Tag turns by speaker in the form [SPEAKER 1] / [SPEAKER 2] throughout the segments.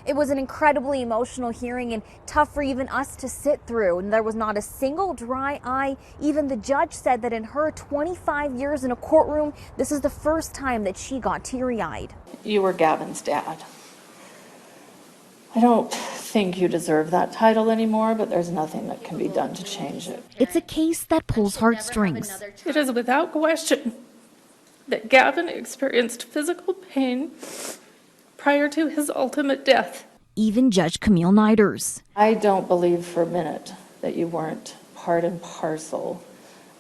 [SPEAKER 1] It was an incredibly emotional hearing and tough for even us to sit through. And there was not a single dry eye. Even the judge said that in her 25 years in a courtroom, this is the first time that she got teary-eyed.
[SPEAKER 2] You were Gavin's dad. I don't think you deserve that title anymore, but there's nothing that can be done to change it.
[SPEAKER 1] It's a case that pulls heartstrings.
[SPEAKER 3] It is without question that Gavin experienced physical pain prior to his ultimate death.
[SPEAKER 1] Even Judge Camille Niders.
[SPEAKER 2] I don't believe for a minute that you weren't part and parcel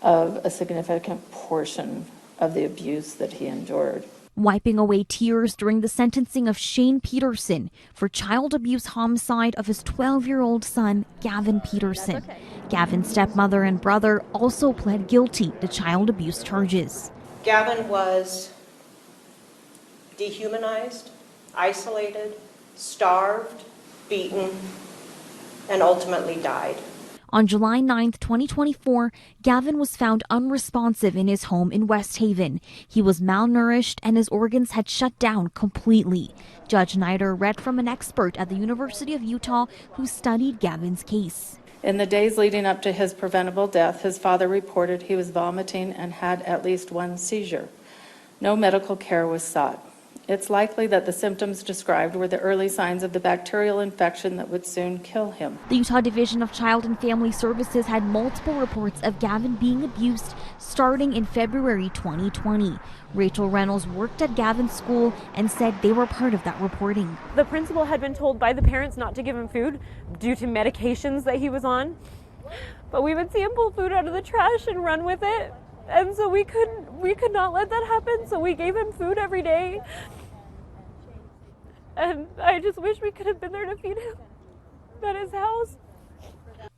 [SPEAKER 2] of a significant portion of the abuse that he endured.
[SPEAKER 1] Wiping away tears during the sentencing of Shane Peterson for child abuse homicide of his 12-year-old son, Gavin Peterson. Gavin's stepmother and brother also pled guilty to child abuse charges.
[SPEAKER 4] Gavin was dehumanized, isolated, starved, beaten, and ultimately died.
[SPEAKER 1] On July 9, 2024, Gavin was found unresponsive in his home in West Haven. He was malnourished and his organs had shut down completely. Judge Nider read from an expert at the University of Utah who studied Gavin's case.
[SPEAKER 2] In the days leading up to his preventable death, his father reported he was vomiting and had at least one seizure. No medical care was sought. It's likely that the symptoms described were the early signs of the bacterial infection that would soon kill him.
[SPEAKER 1] The Utah Division of Child and Family Services had multiple reports of Gavin being abused starting in February 2020. Rachel Reynolds worked at Gavin's school and said they were part of that reporting.
[SPEAKER 5] The principal had been told by the parents not to give him food due to medications that he was on, but we would see him pull food out of the trash and run with it. And so we could not let that happen, so we gave him food every day. And I just wish we could have been there to feed him at his house.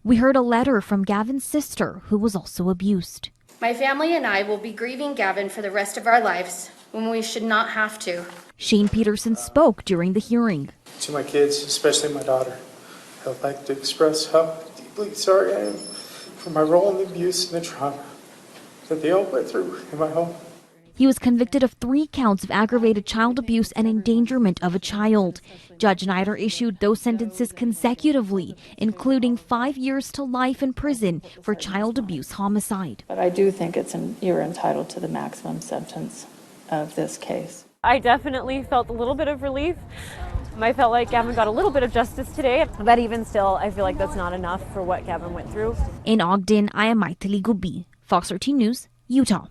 [SPEAKER 1] We heard a letter from Gavin's sister, who was also abused.
[SPEAKER 6] My family and I will be grieving Gavin for the rest of our lives when we should not have to.
[SPEAKER 1] Shane Peterson spoke during the hearing.
[SPEAKER 7] To my kids, especially my daughter, I'd like to express how deeply sorry I am for my role in the abuse and the trauma that they all went through in my home.
[SPEAKER 1] He was convicted of 3 counts of aggravated child abuse and endangerment of a child. Judge Nider issued those sentences consecutively, including 5 years to life in prison for child abuse homicide.
[SPEAKER 2] But I do think you're entitled to the maximum sentence of this case.
[SPEAKER 5] I definitely felt a little bit of relief. I felt like Gavin got a little bit of justice today, but even still, I feel like that's not enough for what Gavin went through.
[SPEAKER 1] In Ogden, I am Maitali Gubi, Fox 13 News, Utah.